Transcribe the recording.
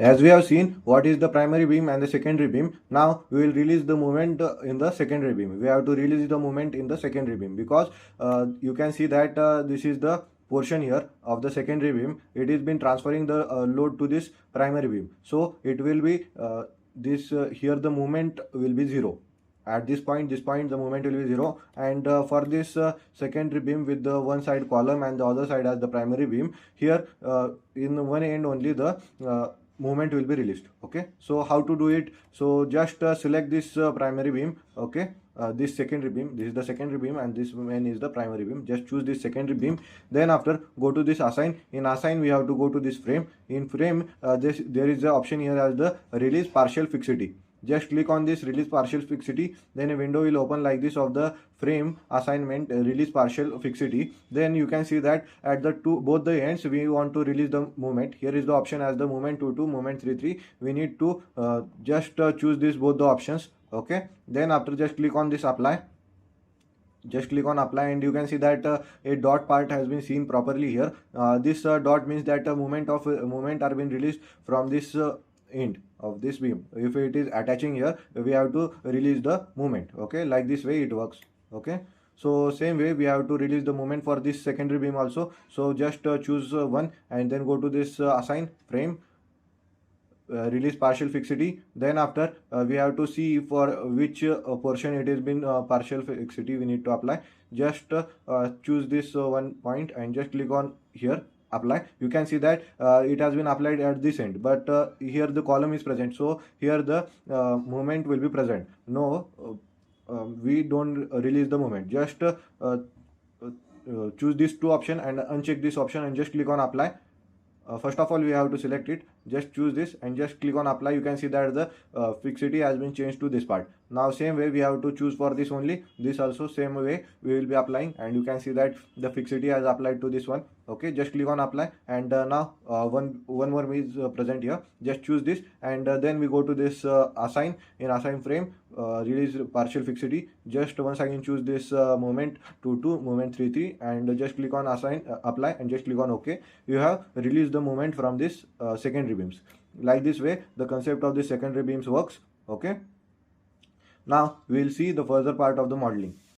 As we have seen what is the primary beam and the secondary beam, now we will release the moment in the secondary beam. We have to release the moment in the secondary beam because you can see that this is the portion here of the secondary beam. It is been transferring the load to this primary beam, so it will be this here the moment will be 0. At this point the moment will be 0, and for this secondary beam with the one side column and the other side as the primary beam, here in one end only the movement will be released. Okay, so how to do it? So just select this primary beam. Okay, this secondary beam, this is the secondary beam and this one is the primary beam. Just choose this secondary beam, then after go to this assign. In assign we have to go to this frame. In frame there is the option here as the release partial fixity. Just click on this release partial fixity, then a window will open like this of the frame assignment release partial fixity. Then you can see that at the both the ends we want to release the movement. Here is the option as the movement 22, movement 33. We need to just choose this both the options. Okay, then after just click on this apply. Just click on apply and you can see that a dot part has been seen properly here. This dot means that a movement are being released from this end of this beam. If it is attaching here, we have to release the movement. Okay, like this way it works. Okay, so same way we have to release the movement for this secondary beam also. So just choose one and then go to this assign frame, release partial fixity. Then after we have to see for which portion it has been partial fixity we need to apply. Just choose this one point and just click on here apply. You can see that it has been applied at this end, but here the column is present, so here the movement will be present. No, we don't release the movement. Just choose these two option and uncheck this option and just click on apply. First of all we have to select it. Just choose this and just click on apply. You can see that the fixity has been changed to this part. Now same way we have to choose for this only. This also same way we will be applying, and you can see that the fixity has applied to this one. Okay, just click on apply, and now one more is present here. Just choose this, and then we go to this assign. In assign frame, release partial fixity. Just once again choose this moment 22, moment 33, and just click on assign apply and just click on OK. You have released the moment from this secondary beams. Like this way the concept of the secondary beams works. Okay, now we will see the further part of the modeling.